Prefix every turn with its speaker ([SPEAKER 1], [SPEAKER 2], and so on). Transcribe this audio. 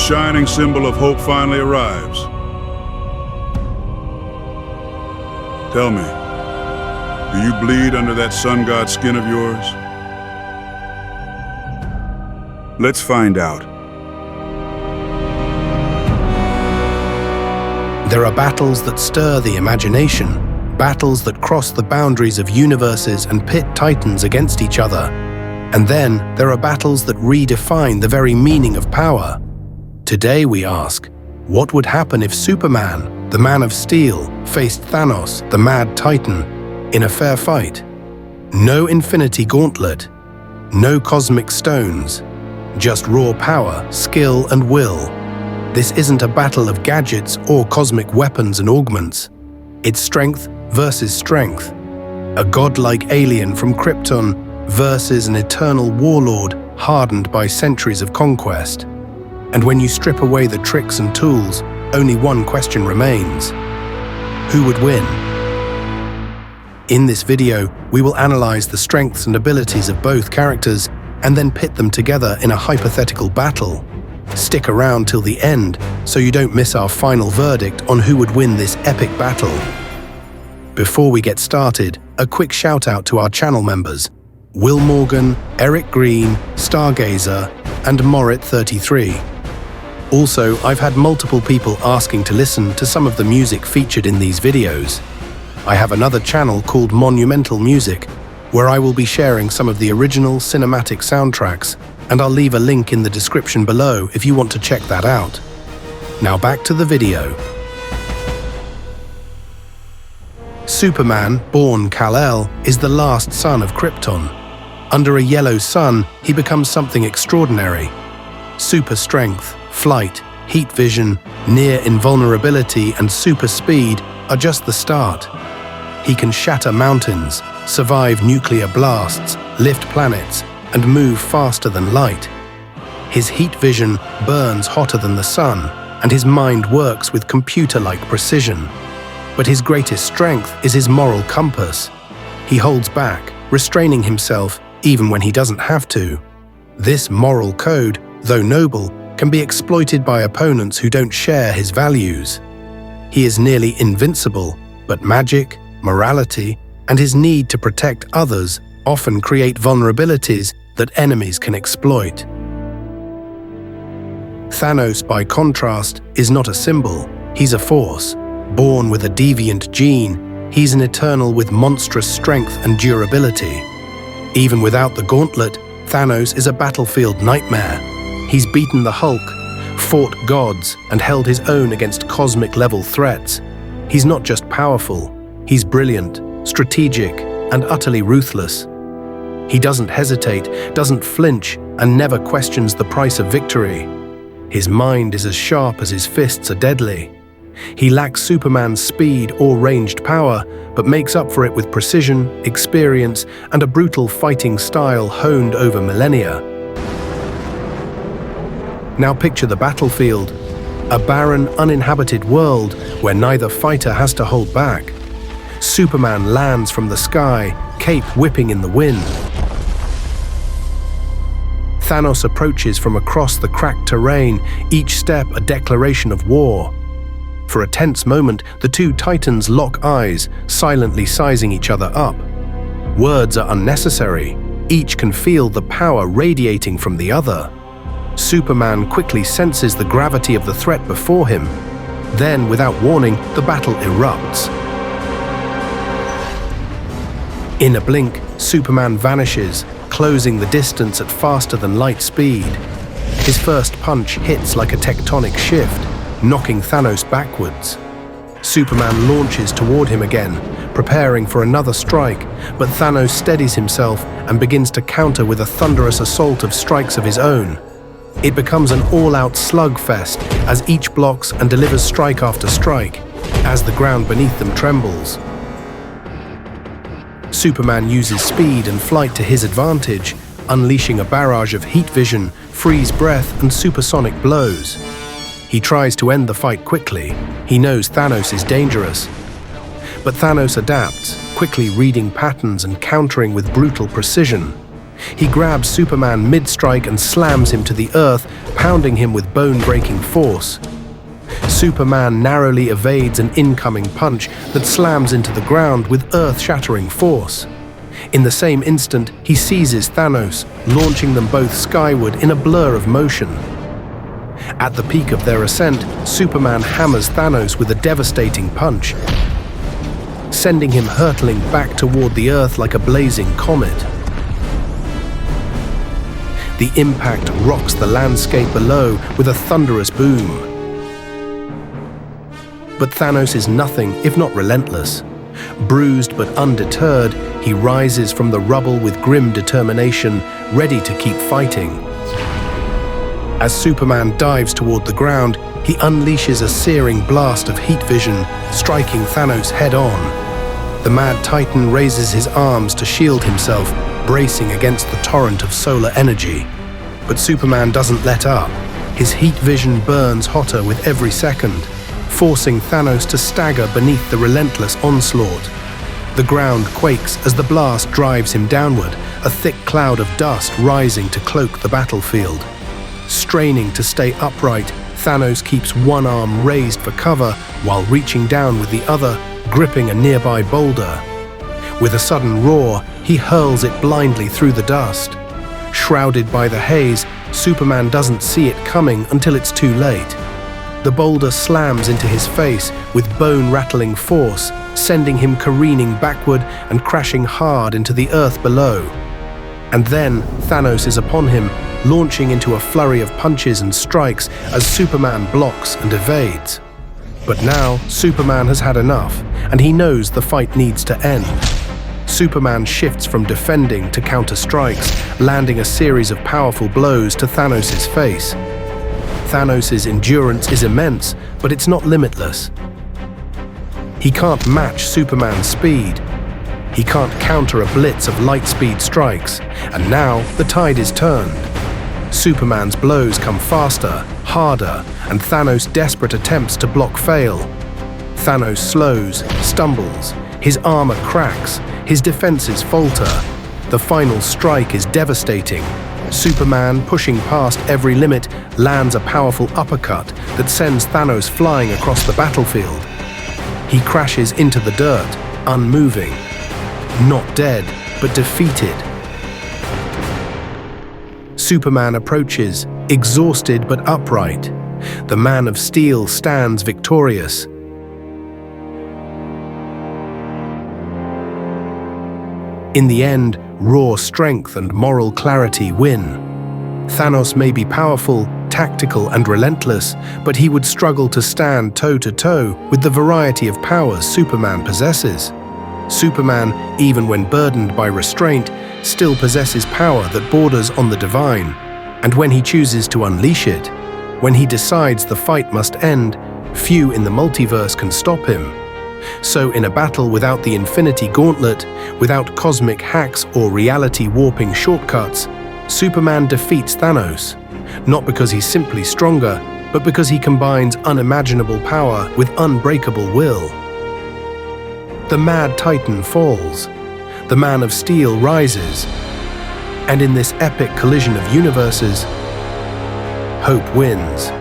[SPEAKER 1] shining symbol of hope finally arrives. Tell me, do you bleed under that sun god skin of yours? Let's find out.
[SPEAKER 2] There are battles that stir the imagination, battles that cross the boundaries of universes and pit titans against each other. And then there are battles that redefine the very meaning of power. Today we ask, what would happen if Superman, the Man of Steel, faced Thanos, the Mad Titan, in a fair fight? No infinity gauntlet, no cosmic stones, just raw power, skill and will. This isn't a battle of gadgets or cosmic weapons and augments. It's strength versus strength. A godlike alien from Krypton versus an eternal warlord hardened by centuries of conquest. And when you strip away the tricks and tools, only one question remains. Who would win? In this video, we will analyze the strengths and abilities of both characters and then pit them together in a hypothetical battle. Stick around till the end so you don't miss our final verdict on who would win this epic battle. Before we get started, a quick shout out to our channel members, Will Morgan, Eric Green, Stargazer, and Morit33. Also, I've had multiple people asking to listen to some of the music featured in these videos. I have another channel called Monumental Music, where I will be sharing some of the original cinematic soundtracks, and I'll leave a link in the description below if you want to check that out. Now back to the video. Superman, born Kal-El, is the last son of Krypton. Under a yellow sun, he becomes something extraordinary. Super strength, flight, heat vision, near invulnerability, and super speed are just the start. He can shatter mountains, survive nuclear blasts, lift planets, and move faster than light. His heat vision burns hotter than the sun, and his mind works with computer-like precision. But his greatest strength is his moral compass. He holds back, restraining himself even when he doesn't have to. This moral code, though noble, can be exploited by opponents who don't share his values. He is nearly invincible, but magic, morality, and his need to protect others often create vulnerabilities that enemies can exploit. Thanos, by contrast, is not a symbol, he's a force. Born with a deviant gene, he's an eternal with monstrous strength and durability. Even without the gauntlet, Thanos is a battlefield nightmare. He's beaten the Hulk, fought gods, and held his own against cosmic-level threats. He's not just powerful, he's brilliant, strategic, and utterly ruthless. He doesn't hesitate, doesn't flinch, and never questions the price of victory. His mind is as sharp as his fists are deadly. He lacks Superman's speed or ranged power, but makes up for it with precision, experience, and a brutal fighting style honed over millennia. Now picture the battlefield, a barren, uninhabited world where neither fighter has to hold back. Superman lands from the sky, cape whipping in the wind. Thanos approaches from across the cracked terrain, each step a declaration of war. For a tense moment, the two titans lock eyes, silently sizing each other up. Words are unnecessary. Each can feel the power radiating from the other. Superman quickly senses the gravity of the threat before him. Then, without warning, the battle erupts. In a blink, Superman vanishes, closing the distance at faster-than-light speed. His first punch hits like a tectonic shift, knocking Thanos backwards. Superman launches toward him again, preparing for another strike, but Thanos steadies himself and begins to counter with a thunderous assault of strikes of his own. It becomes an all-out slugfest as each blocks and delivers strike after strike, as the ground beneath them trembles. Superman uses speed and flight to his advantage, unleashing a barrage of heat vision, freeze breath, and supersonic blows. He tries to end the fight quickly. He knows Thanos is dangerous. But Thanos adapts, quickly reading patterns and countering with brutal precision. He grabs Superman mid-strike and slams him to the earth, pounding him with bone-breaking force. Superman narrowly evades an incoming punch that slams into the ground with earth-shattering force. In the same instant, he seizes Thanos, launching them both skyward in a blur of motion. At the peak of their ascent, Superman hammers Thanos with a devastating punch, sending him hurtling back toward the Earth like a blazing comet. The impact rocks the landscape below with a thunderous boom. But Thanos is nothing if not relentless. Bruised but undeterred, he rises from the rubble with grim determination, ready to keep fighting. As Superman dives toward the ground, he unleashes a searing blast of heat vision, striking Thanos head-on. The Mad Titan raises his arms to shield himself, bracing against the torrent of solar energy. But Superman doesn't let up. His heat vision burns hotter with every second, forcing Thanos to stagger beneath the relentless onslaught. The ground quakes as the blast drives him downward, a thick cloud of dust rising to cloak the battlefield. Straining to stay upright, Thanos keeps one arm raised for cover while reaching down with the other, gripping a nearby boulder. With a sudden roar, he hurls it blindly through the dust. Shrouded by the haze, Superman doesn't see it coming until it's too late. The boulder slams into his face with bone-rattling force, sending him careening backward and crashing hard into the earth below. And then Thanos is upon him, launching into a flurry of punches and strikes as Superman blocks and evades. But now, Superman has had enough, and he knows the fight needs to end. Superman shifts from defending to counter-strikes, landing a series of powerful blows to Thanos' face. Thanos' endurance is immense, but it's not limitless. He can't match Superman's speed. He can't counter a blitz of light-speed strikes, and now the tide is turned. Superman's blows come faster, harder, and Thanos' desperate attempts to block fail. Thanos slows, stumbles, his armor cracks, his defenses falter. The final strike is devastating. Superman, pushing past every limit, lands a powerful uppercut that sends Thanos flying across the battlefield. He crashes into the dirt, unmoving. Not dead, but defeated. Superman approaches, exhausted but upright. The Man of Steel stands victorious. In the end, raw strength and moral clarity win. Thanos may be powerful, tactical, and relentless, but he would struggle to stand toe-to-toe with the variety of powers Superman possesses. Superman, even when burdened by restraint, still possesses power that borders on the divine. And when he chooses to unleash it, when he decides the fight must end, few in the multiverse can stop him. So in a battle without the Infinity Gauntlet, without cosmic hacks or reality-warping shortcuts, Superman defeats Thanos, not because he's simply stronger, but because he combines unimaginable power with unbreakable will. The Mad Titan falls, the Man of Steel rises, and in this epic collision of universes, hope wins.